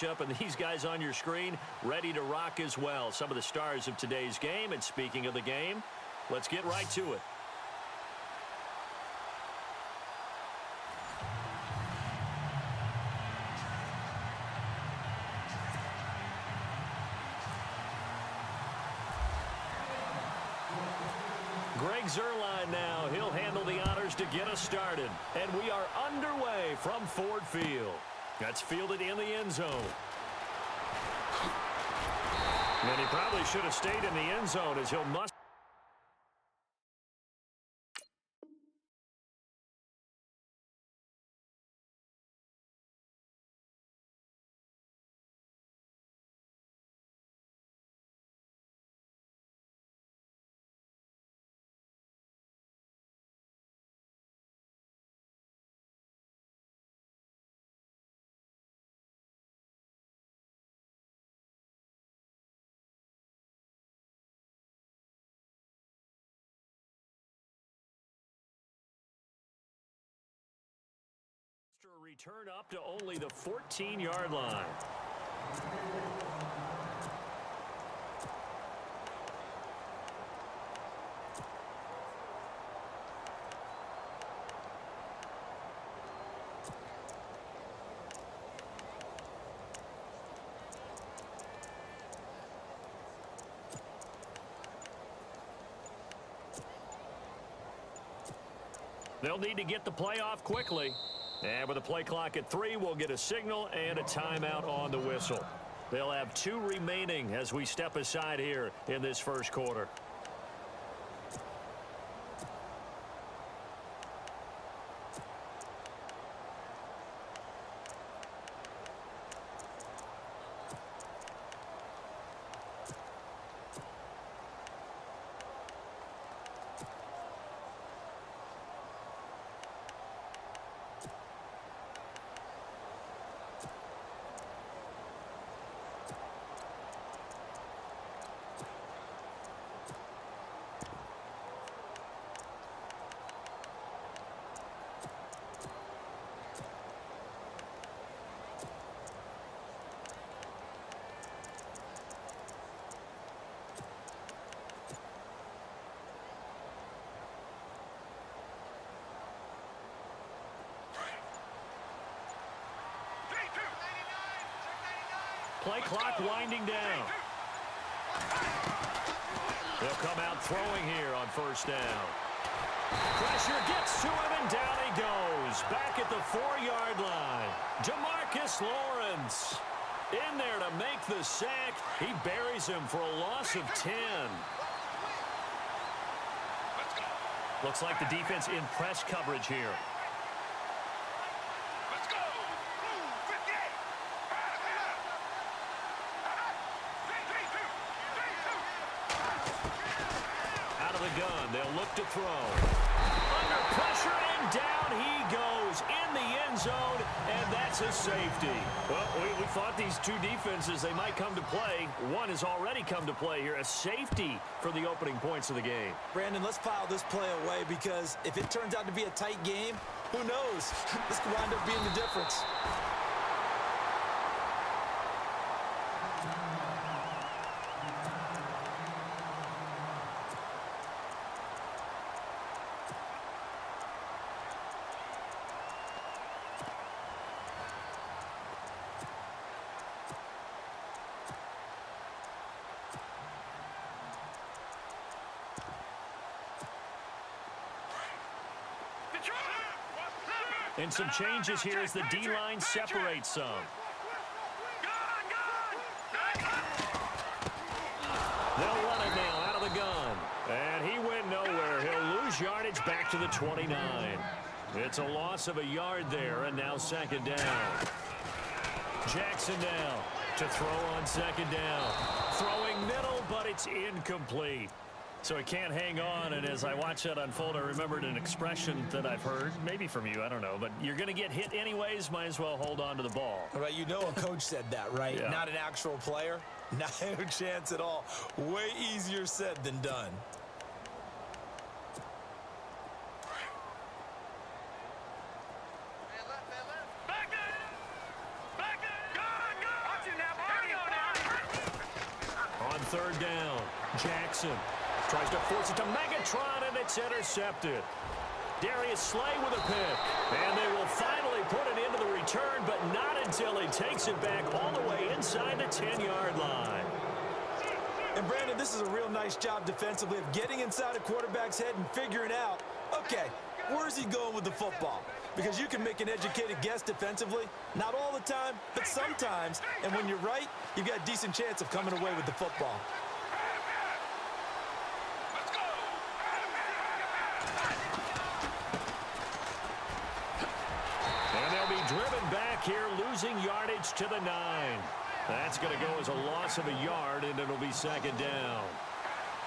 matchup, and these guys on your screen ready to rock as well. Some of the stars of today's game. And speaking of the game, let's get right to it. Greg Zuerlein now. He'll handle the honors to get us started. And we are underway from Ford Field. That's fielded in the end zone. And he probably should have stayed in the end zone as he'll must. Return up to only the 14-yard line. They'll need to get the play off quickly. And with the play clock at 3, we'll get a signal and a timeout on the whistle. They'll have 2 remaining as we step aside here in this first quarter. Play clock winding down. They'll come out throwing here on first down. Pressure gets to him, and down he goes. Back at the 4-yard line. Demarcus Lawrence in there to make the sack. He buries him for a loss of 10. Looks like the defense in press coverage here. Gun. They'll look to throw. Under pressure, and down he goes in the end zone, and that's a safety. Well, we thought these two defenses, they might come to play. One has already come to play here, a safety for the opening points of the game. Brandon, let's file this play away because if it turns out to be a tight game, who knows? This could wind up being the difference. And some changes here as the D-line separates some. They'll run it now out of the gun. And he went nowhere. He'll lose yardage back to the 29. It's a loss of a yard there, and now second down. Jackson now to throw on second down. Throwing middle, but it's incomplete. So he can't hang on, and as I watch that unfold, I remembered an expression that I've heard, maybe from you, I don't know, but you're going to get hit anyways, might as well hold on to the ball. Right, you know a coach said that, right? Yeah. Not an actual player. Not a chance at all. Way easier said than done. third down. Jackson tries to force it to Megatron, and it's intercepted. Darius Slay with a pick. And they will finally put it into the return, but not until he takes it back all the way inside the 10-yard line. And, Brandon, this is a real nice job defensively of getting inside a quarterback's head and figuring out, okay, where's he going with the football? Because you can make an educated guess defensively, not all the time, but sometimes. And when you're right, you've got a decent chance of coming away with the football. And they'll be driven back here, losing yardage to the 9. That's going to go as a loss of a yard, and it'll be second down.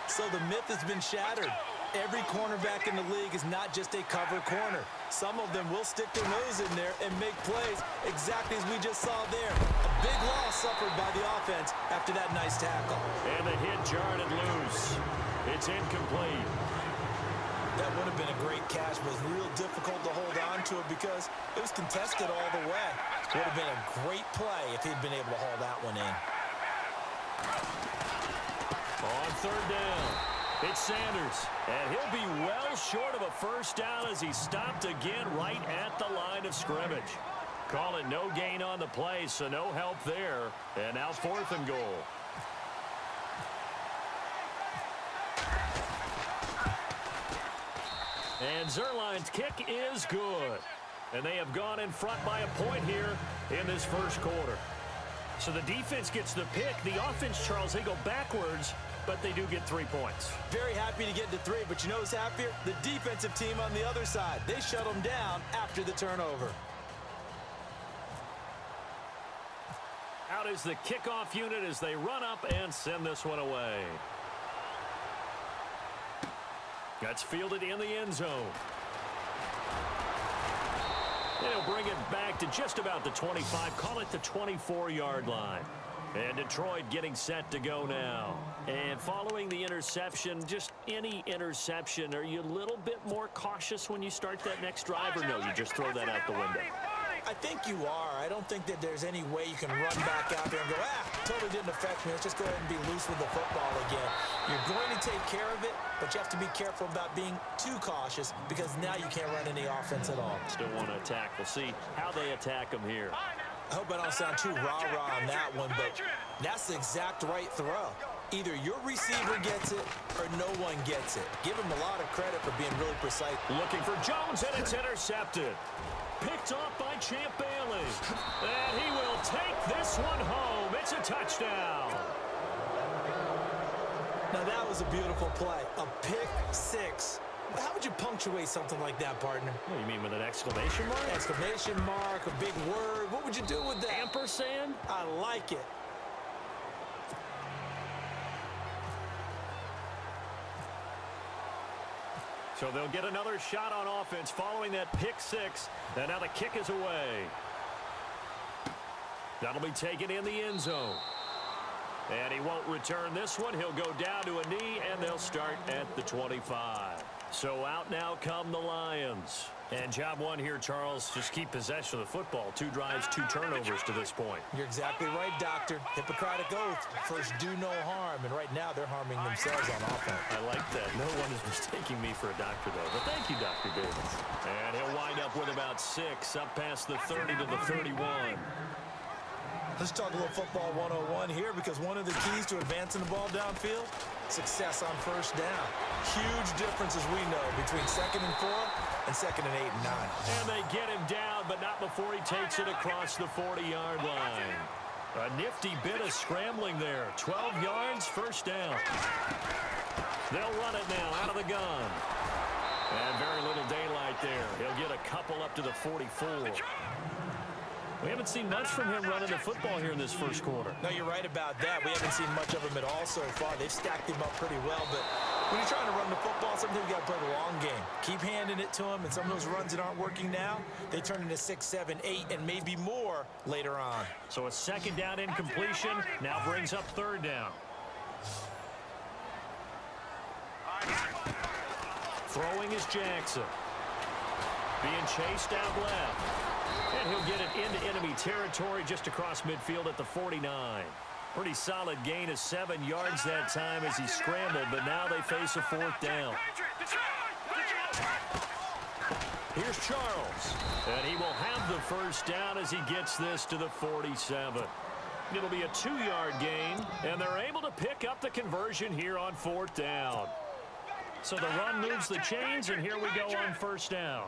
So the myth has been shattered. Every cornerback in the league is not just a cover corner. Some of them will stick their nose in there and make plays exactly as we just saw there. A big loss suffered by the offense after that nice tackle. And the hit jarred it loose. It's incomplete. That would have been a great catch, but it was real difficult to hold on to it because it was contested all the way. It would have been a great play if he'd been able to haul that one in. On third down, it's Sanders, and he'll be well short of a first down as he's stopped again right at the line of scrimmage. Call it no gain on the play, so no help there. And now 4th and goal. And Zerline's kick is good. And they have gone in front by a point here in this first quarter. So the defense gets the pick. The offense, Charles, they go backwards, but they do get 3 points. Very happy to get to 3, but you know who's happier? The defensive team on the other side. They shut them down after the turnover. Out is the kickoff unit as they run up and send this one away. That's fielded in the end zone. They'll bring it back to just about the 25, call it the 24-yard line. And Detroit getting set to go now. And following the interception, just any interception, are you a little bit more cautious when you start that next drive, or no, you just throw that out the window? I think you are. I don't think that there's any way you can run back out there and go, totally didn't affect me. Let's just go ahead and be loose with the football again. You're going to take care of it, but you have to be careful about being too cautious because now you can't run any offense at all. Still want to attack. We'll see how they attack them here. I hope I don't sound too rah-rah on that one, but that's the exact right throw. Either your receiver gets it or no one gets it. Give him a lot of credit for being really precise. Looking for Jones, and it's intercepted. Picked off by Champ Bailey. And he will take this one home. It's a touchdown. Now that was a beautiful play. A pick six. How would you punctuate something like that, partner? Oh, you mean with an exclamation mark? Exclamation mark, a big word. What would you do with that? Ampersand? I like it. So they'll get another shot on offense following that pick six. And now the kick is away. That'll be taken in the end zone. And he won't return this one. He'll go down to a knee, and they'll start at the 25. So out now come the Lions. And job one here, Charles, just keep possession of the football. 2 drives, 2 turnovers to this point. You're exactly right, Doctor. Hippocratic oath. First, do no harm. And right now, they're harming themselves on offense. I like that. No one is mistaking me for a doctor, though. But thank you, Dr. Davis. And he'll wind up with about 6, up past the 30 to the 31. Let's talk a little football 101 here, because one of the keys to advancing the ball downfield, success on first down. Huge difference, as we know, between 2nd and 4 and 2nd and 8 and 9. And they get him down, but not before he takes it across the 40-yard line. A nifty bit of scrambling there. 12 yards, first down. They'll run it now out of the gun. And very little daylight there. He'll get a couple up to the 44. We haven't seen much from him running the football here in this first quarter. No, you're right about that. We haven't seen much of him at all so far. They've stacked him up pretty well, but when you're trying to run the football, sometimes you got to play the long game. Keep handing it to him, and some of those runs that aren't working now, they turn into 6, 7, 8, and maybe more later on. So a second down incompletion now brings up third down. Throwing is Jackson. Being chased out left. And he'll get it into enemy territory just across midfield at the 49. Pretty solid gain of 7 yards that time as he scrambled, but now they face a 4th down. Here's Charles, and he will have the 1st down as he gets this to the 47. It'll be a 2-yard gain, and they're able to pick up the conversion here on 4th down. So the run moves the chains, and here we go on 1st down.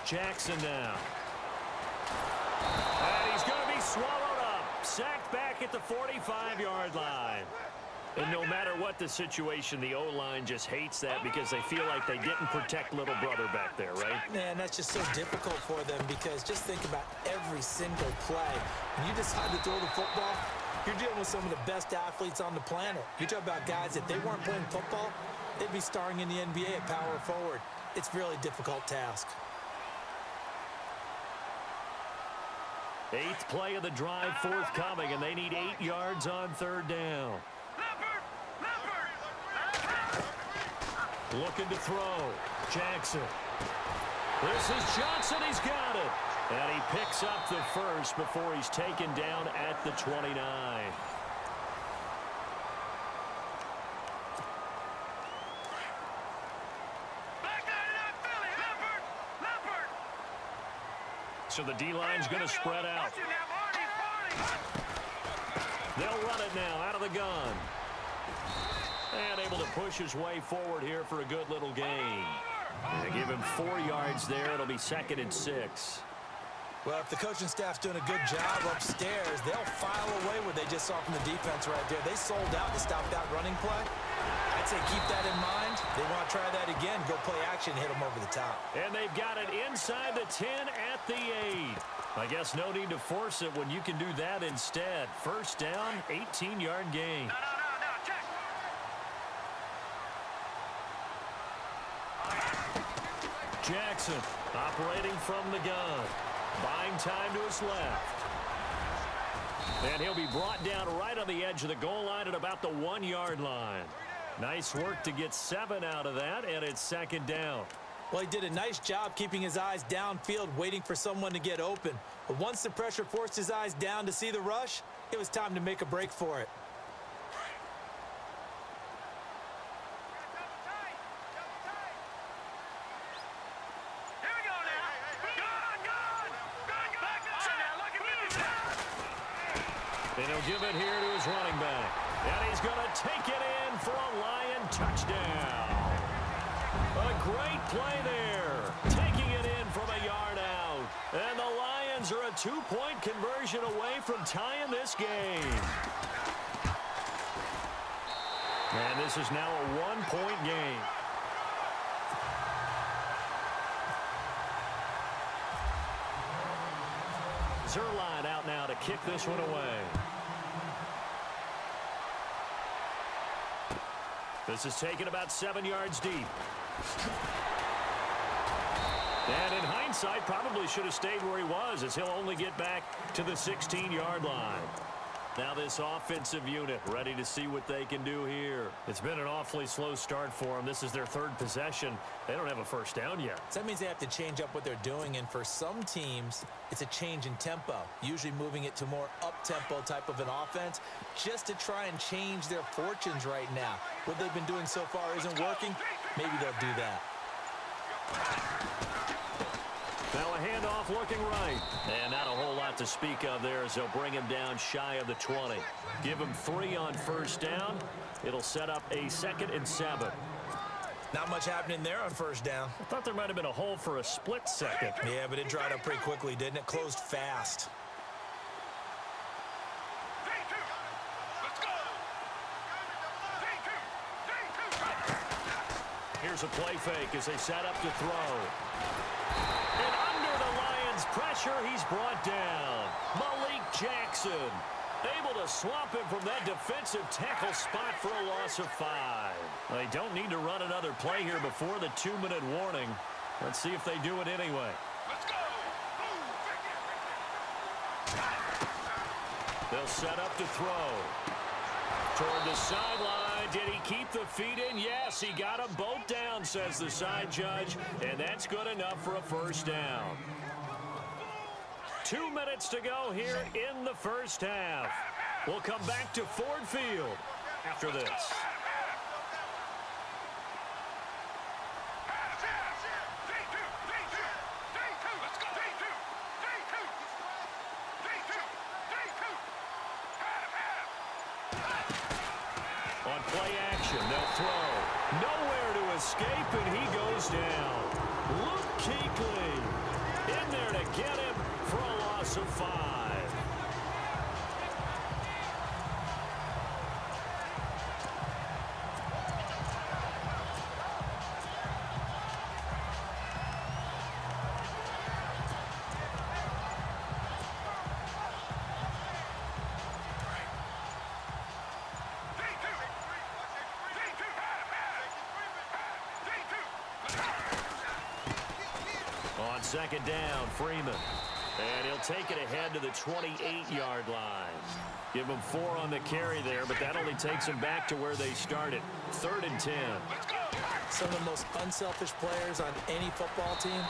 Jackson now. And he's going to be swallowed up. Sacked back at the 45-yard line. And no matter what the situation, the O-line just hates that because they feel like they didn't protect little brother back there, right? Man, that's just so difficult for them because just think about every single play. When you decide to throw the football, you're dealing with some of the best athletes on the planet. You talk about guys, if they weren't playing football, they'd be starring in the NBA at power forward. It's a really difficult task. 8th play of the drive forthcoming, and they need 8 yards on 3rd down. Looking to throw. Jackson. This is Johnson. He's got it. And he picks up the 1st before he's taken down at the 29. So the D-line's going to spread out. They'll run it now out of the gun. And able to push his way forward here for a good little gain. They give him 4 yards there. It'll be 2nd and 6. Well, if the coaching staff's doing a good job upstairs, they'll file away what they just saw from the defense right there. They sold out to stop that running play. I'd say keep that in mind. They want to try that again. Go play action, hit them over the top. And they've got it inside the 10 at the 8. I guess no need to force it when you can do that instead. 1st down, 18-yard gain. Check. Jackson operating from the gun. Buying time to his left. And he'll be brought down right on the edge of the goal line at about the 1-yard line. Nice work to get 7 out of that, and it's 2nd down. Well, he did a nice job keeping his eyes downfield, waiting for someone to get open. But once the pressure forced his eyes down to see the rush, it was time to make a break for it. And he'll give it here to his running back. And he's going to take it in for a Lion touchdown. A great play there. Taking it in from a yard out. And the Lions are a 2-point conversion away from tying this game. And this is now a 1-point game. Zerline out now to kick this one away. This is taken about 7 yards deep. And in hindsight, probably should have stayed where he was, as he'll only get back to the 16-yard line. Now this offensive unit ready to see what they can do here. It's been an awfully slow start for them. This is their 3rd possession. They don't have a 1st down yet. So that means they have to change up what they're doing, and for some teams, it's a change in tempo, usually moving it to more up-tempo type of an offense, just to try and change their fortunes right now. What they've been doing so far isn't working. Maybe they'll do that. Now a handoff looking right. And not a whole lot to speak of there as they'll bring him down shy of the 20. Give him 3 on 1st down. It'll set up a 2nd and 7. Not much happening there on 1st down. I thought there might have been a hole for a split second. Yeah, but it dried up pretty quickly, didn't it? Closed fast. Here's a play fake as they set up to throw. And under the Lions' pressure, he's brought down. Malik Jackson able to swamp him from that defensive tackle spot for a loss of 5. They don't need to run another play here before the 2-minute warning. Let's see if they do it anyway. They'll set up to throw. Toward the sideline. Did he keep the feet in? Yes, he got them both down, says the side judge, and that's good enough for a first down. 2 minutes to go here in the first half. We'll come back to Ford Field after this. On play action, they'll throw. Nowhere to escape, and he goes down. Luke Kuechly in there to get him for a loss of 5. On second down, Freeman. And he'll take it ahead to the 28-yard line. Give him 4 on the carry there, but that only takes him back to where they started. 3rd and 10. Some of the most unselfish players on any football team,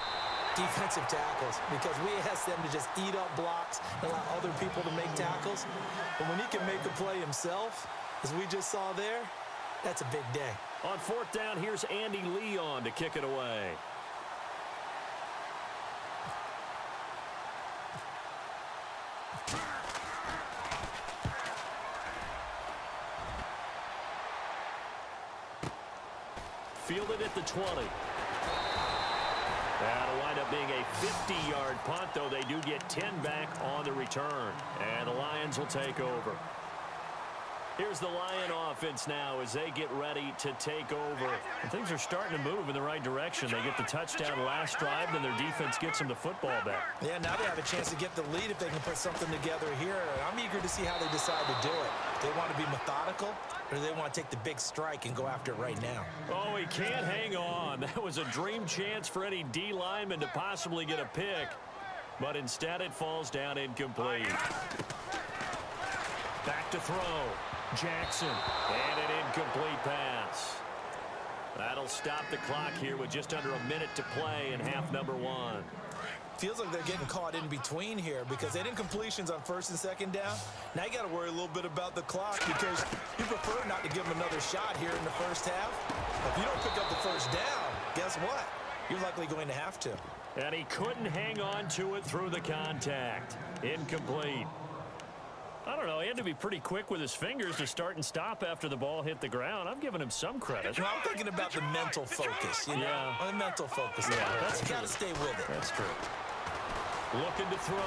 defensive tackles, because we ask them to just eat up blocks and allow other people to make tackles. But when he can make a play himself, as we just saw there, that's a big day. On 4th down, here's Andy Leon to kick it away. Fielded at the 20. That'll wind up being a 50-yard punt, though they do get 10 back on the return. And the Lions will take over. Here's the Lion offense now as they get ready to take over. And things are starting to move in the right direction. They get the touchdown last drive, then their defense gets them the football back. Yeah, now they have a chance to get the lead if they can put something together here. I'm eager to see how they decide to do it. They want to be methodical, or do they want to take the big strike and go after it right now? Oh, he can't hang on. That was a dream chance for any D lineman to possibly get a pick. But instead it falls down incomplete. Back to throw. Jackson. And an incomplete pass. That'll stop the clock here with just under a minute to play in half number 1. Feels like they're getting caught in between here because they didn't completions on 1st and 2nd down. Now you got to worry a little bit about the clock because you prefer not to give them another shot here in the first half. If you don't pick up the first down, guess what? You're likely going to have to. And he couldn't hang on to it through the contact. Incomplete. I don't know. He had to be pretty quick with his fingers to start and stop after the ball hit the ground. I'm giving him some credit. Well, I'm thinking about the mental focus, you know? Yeah. The mental focus. Yeah, that's got to stay with it. That's true. Looking to throw.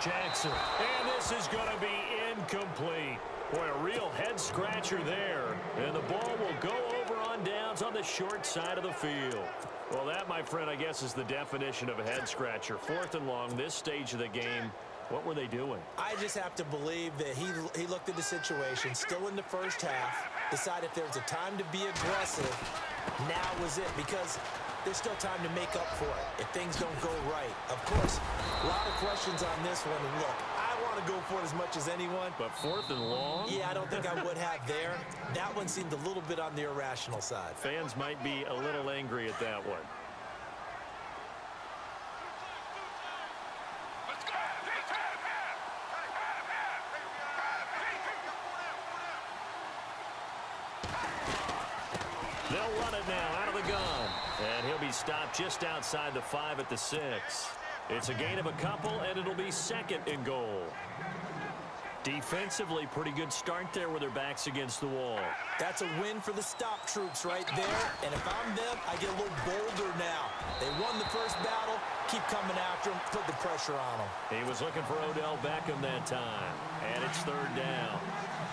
Jackson. And this is going to be incomplete. Boy, a real head-scratcher there. And the ball will go over on downs on the short side of the field. Well, that, my friend, I guess is the definition of a head-scratcher. 4th and long, this stage of the game. What were they doing? I just have to believe that he looked at the situation, still in the first half, decided if there was a time to be aggressive, now was it, because there's still time to make up for it if things don't go right. Of course, a lot of questions on this one. And look, I want to go for it as much as anyone. But 4th and long? Yeah, I don't think I would have there. That one seemed a little bit on the irrational side. Fans might be a little angry at that one. They'll run it now out of the gun. And he'll be stopped just outside the 5 at the 6. It's a gain of a couple, and it'll be 2nd and goal. Defensively, pretty good start there with their backs against the wall. That's a win for the stop troops right there. And if I'm them, I get a little bolder now. They won the first battle. Keep coming after them. Put the pressure on them. He was looking for Odell Beckham that time. And it's 3rd down.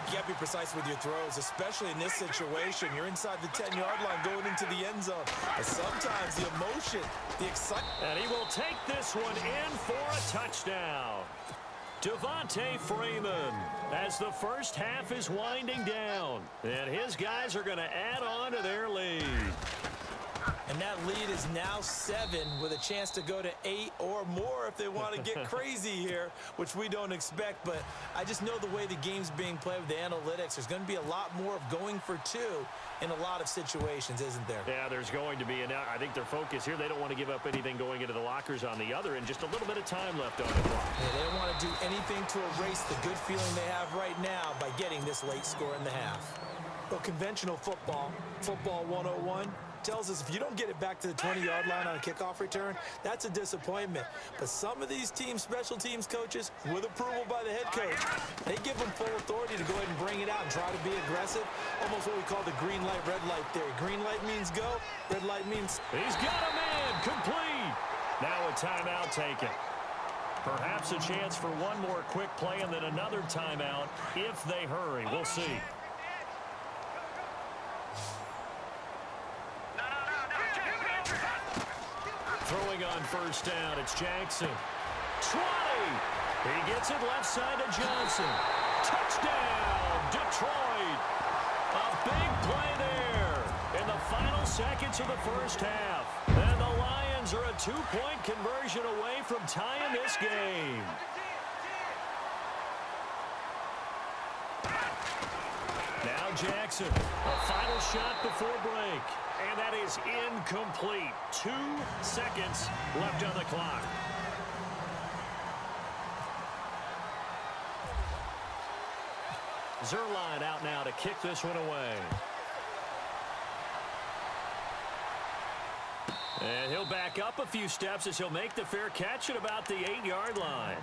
You got to be precise with your throws, especially in this situation. You're inside the 10-yard line going into the end zone. But sometimes the emotion, the excitement. And he will take this one in for a touchdown. Devontae Freeman as the first half is winding down. And his guys are going to add on to their lead. And that lead is now 7 with a chance to go to 8 or more if they want to get crazy here, which we don't expect. But I just know the way the game's being played with the analytics, there's going to be a lot more of going for 2 in a lot of situations, isn't there? Yeah, there's going to be. And I think their focus here, they don't want to give up anything going into the lockers on the other, and just a little bit of time left on the clock. Yeah, they don't want to do anything to erase the good feeling they have right now by getting this late score in the half. Well, conventional football 101, tells us if you don't get it back to the 20-yard line on a kickoff return, that's a disappointment. But some of these teams, special teams coaches, with approval by the head coach, they give them full authority to go ahead and bring it out and try to be aggressive. Almost what we call the green light, red light theory. Green light means go, red light means... He's got a man, complete. Now a timeout taken. Perhaps a chance for one more quick play and then another timeout if they hurry. We'll see. Throwing on first down, it's Jackson. 20. He gets it left side to Johnson. Touchdown, Detroit. A big play there in the final seconds of the first half. And the Lions are a 2-point conversion away from tying this game. Now Jackson, a final shot before break. And that is incomplete. 2 seconds left on the clock. Zerline out now to kick this one away. And he'll back up a few steps as he'll make the fair catch at about the 8-yard line.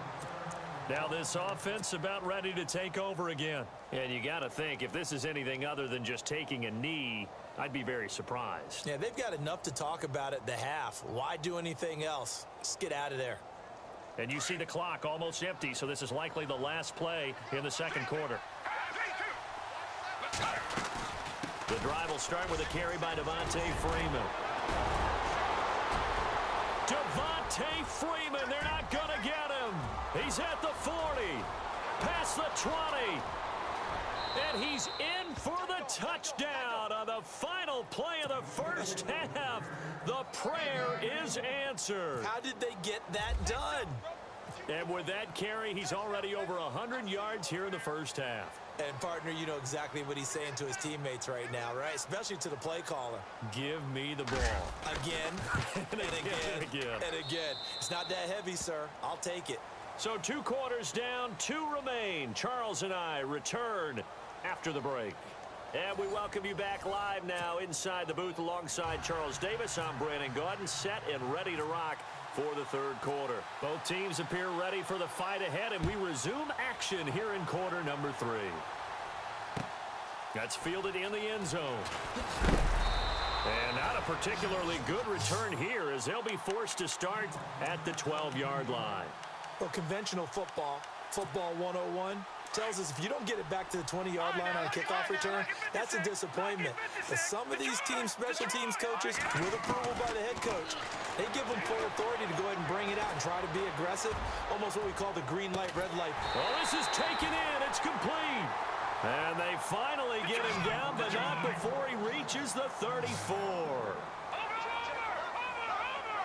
Now this offense about ready to take over again. And you got to think, if this is anything other than just taking a knee, I'd be very surprised. Yeah, they've got enough to talk about at the half. Why do anything else? Just get out of there. And you see the clock almost empty, so this is likely the last play in the second quarter. The drive will start with a carry by Devontae Freeman. Devontae Freeman, they're not going to get him. He's at the 40, past the 20. And he's in for the touchdown on the final play of the first half. The prayer is answered. How did they get that done? And with that carry, he's already over 100 yards here in the first half. And, partner, you know exactly what he's saying to his teammates right now, right? Especially to the play caller. Give me the ball. Again, and again, and again. It's not that heavy, sir. I'll take it. So 2 quarters down, 2 remain. Charles and I return after the break. And we welcome you back live now inside the booth alongside Charles Davis. I'm Brandon Gaudin, set and ready to rock for the third quarter. Both teams appear ready for the fight ahead, and we resume action here in quarter number 3. That's fielded in the end zone. And not a particularly good return here as they'll be forced to start at the 12-yard line. Well, conventional football 101, tells us if you don't get it back to the 20-yard line on a kickoff return, that's a disappointment. But some of these teams, special teams coaches, with approval by the head coach, they give them full authority to go ahead and bring it out and try to be aggressive, almost what we call the green light, red light. Well, this is taken in. It's complete. And they finally get him down, but not before he reaches the 34.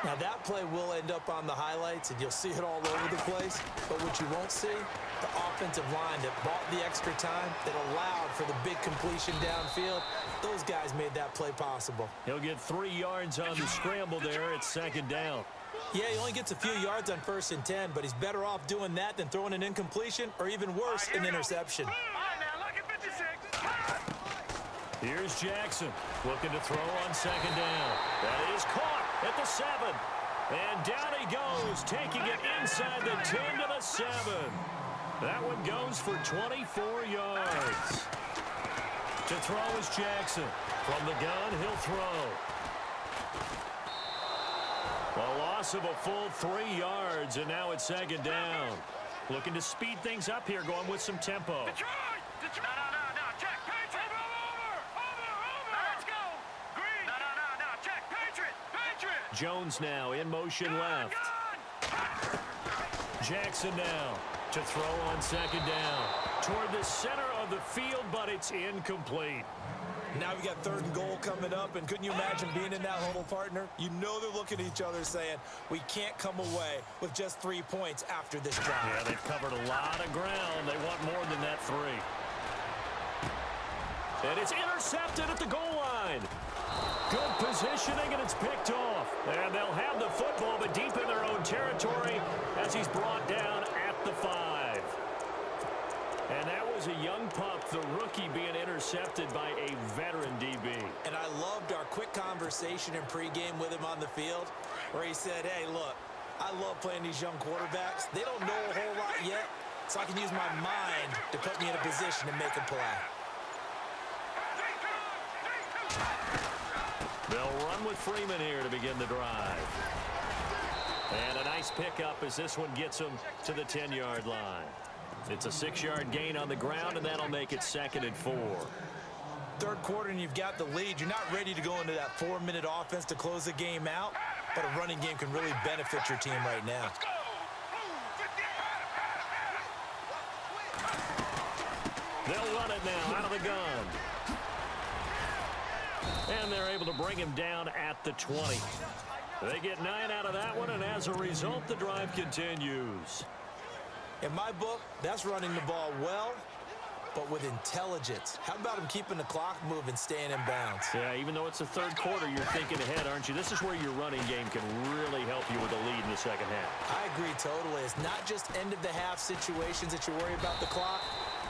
Now, that play will end up on the highlights, and you'll see it all over the place. But what you won't see, the offensive line that bought the extra time, that allowed for the big completion downfield, those guys made that play possible. He'll get 3 yards on the scramble there. It's second down. Yeah, he only gets a few yards on 1st and 10, but he's better off doing that than throwing an incompletion or even worse, an interception. Here's Jackson looking to throw on second down. That is caught at the 7. And down he goes, taking it inside the 10 to the 7. That one goes for 24 yards. To throw is Jackson. From the gun, he'll throw. A loss of a full 3 yards, and now it's second down. Looking to speed things up here, going with some tempo. Jones now in motion left. Jackson now to throw on second down. Toward the center of the field, but it's incomplete. Now we got 3rd and goal coming up, and couldn't you imagine being in that huddle, partner? You know they're looking at each other saying, we can't come away with just 3 points after this drive. Yeah, they've covered a lot of ground. They want more than that 3. And it's intercepted at the goal line. Good positioning, and it's picked off. And they'll have the football, but deep in their own territory as he's brought down at the 5. And that was a young pup, the rookie, being intercepted by a veteran DB. And I loved our quick conversation in pregame with him on the field where he said, hey, look, I love playing these young quarterbacks. They don't know a whole lot yet, so I can use my mind to put me in a position to make a play. They'll run with Freeman here to begin the drive. And a nice pickup as this one gets him to the 10-yard line. It's a 6-yard gain on the ground, and that'll make it 2nd and 4. 3rd quarter, and you've got the lead. You're not ready to go into that 4-minute offense to close the game out, but a running game can really benefit your team right now. They'll run it now out of the gun. And they're able to bring him down at the 20. They get 9 out of that one, and as a result, the drive continues. In my book, that's running the ball well, but with intelligence. How about him keeping the clock moving, staying in bounds? Yeah, even though it's the 3rd quarter, you're thinking ahead, aren't you? This is where your running game can really help you with a lead in the 2nd half. I agree totally. It's not just end-of-the-half situations that you worry about the clock.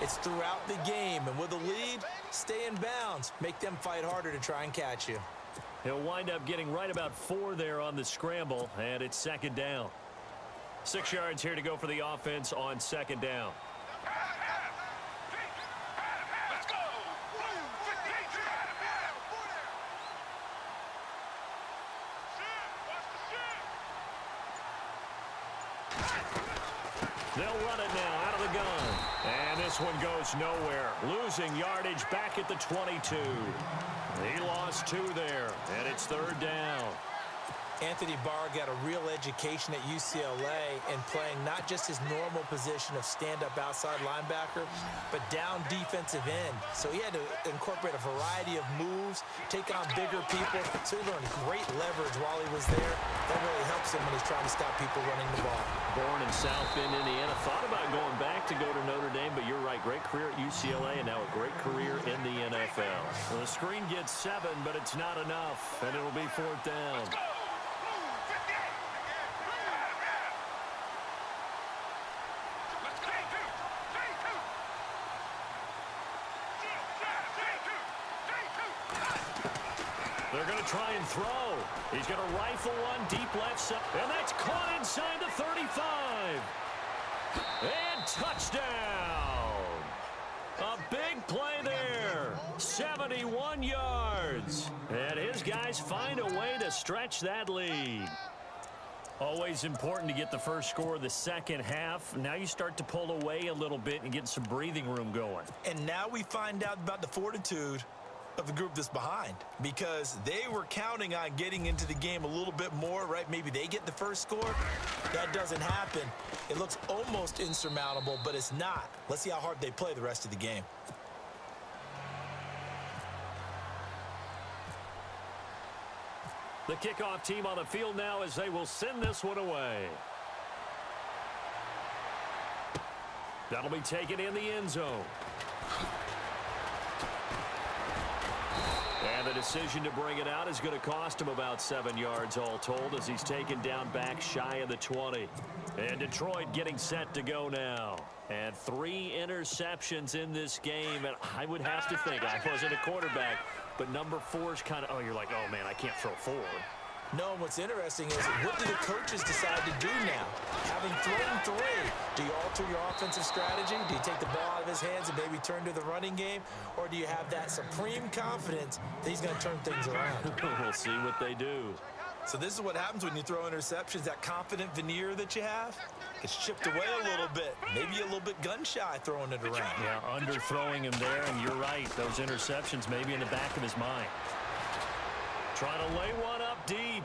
It's throughout the game. And with a lead, stay in bounds. Make them fight harder to try and catch you. He'll wind up getting right about 4 there on the scramble, and it's 2nd down. 6 yards here to go for the offense on 2nd down. They'll run it now out of the gun. And this one goes nowhere. Losing yardage back at the 22. He lost 2 there, and it's 3rd down. Anthony Barr got a real education at UCLA in playing not just his normal position of stand-up outside linebacker, but down defensive end. So he had to incorporate a variety of moves, take on bigger people. So he learned great leverage while he was there. That really helps him when he's trying to stop people running the ball. Born in South Bend, Indiana. Thought about going back to go to Notre Dame, but you're right. Great career at UCLA and now a great career in the NFL. Well, the screen gets 7, but it's not enough, and it'll be 4th down. They're going to try and throw. He's going to rifle one deep left side. And that's caught inside the 35. And touchdown. A big play there. 71 yards. And his guys find a way to stretch that lead. Always important to get the first score of the 2nd half. Now you start to pull away a little bit and get some breathing room going. And now we find out about the fortitude of the group that's behind, because they were counting on getting into the game a little bit more, right? Maybe they get the first score. That doesn't happen. It looks almost insurmountable, but it's not. Let's see how hard they play the rest of the game. The kickoff team on the field now as they will send this one away. That'll be taken in the end zone. And the decision to bring it out is going to cost him about 7 yards all told as he's taken down back shy of the 20. And Detroit getting set to go now. And 3 interceptions in this game. And I would have to think, I wasn't a quarterback, but number 4 is kind of, oh, you're like, oh, man, I can't throw 4. No, what's interesting is what do the coaches decide to do now? Having thrown 3, do you alter your offensive strategy? Do you take the ball out of his hands and maybe turn to the running game? Or do you have that supreme confidence that he's going to turn things around? We'll see what they do. So this is what happens when you throw interceptions. That confident veneer that you have gets chipped away a little bit. Maybe a little bit gun-shy throwing it around. Yeah, underthrowing him there, and you're right. Those interceptions maybe in the back of his mind. Trying to lay one up deep.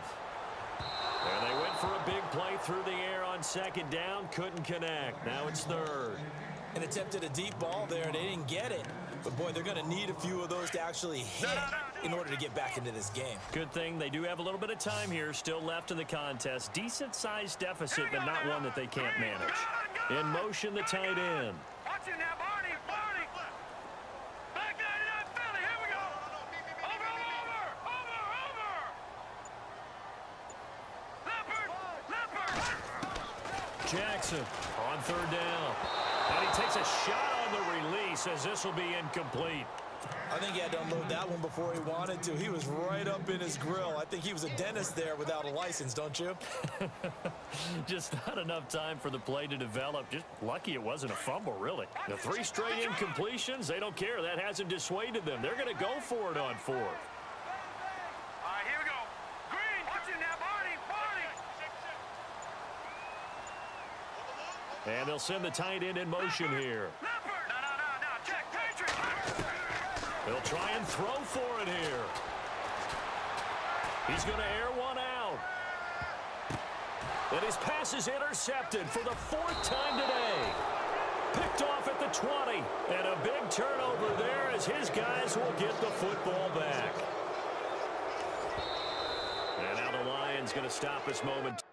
And they went for a big play through the air on 2nd down. Couldn't connect. Now it's 3rd. And attempted a deep ball there, and they didn't get it. But, boy, they're going to need a few of those to actually hit in order to get back into this game. Good thing they do have a little bit of time here still left in the contest. Decent-sized deficit, but not one that they can't manage. In motion, the tight end. Watch it now, Barney. Back 99 Philly. Here we go. Over. Leopard. Jackson on third down. And he takes a shot on the release as this will be incomplete. I think he had to unload that one before he wanted to. He was right up in his grill. I think he was a dentist there without a license, don't you? Just not enough time for the play to develop. Just lucky it wasn't a fumble, really. The 3 straight incompletions, they don't care. That hasn't dissuaded them. They're going to go for it on 4th. All right, here we go. Green. Watch it now, Barney. And they'll send the tight end in motion here. Leopard. No. Check. Patriot. They'll try and throw for it here. He's going to air one out. And his pass is intercepted for the 4th time today. Picked off at the 20. And a big turnover there as his guys will get the football back. And now the Lions going to stop this moment.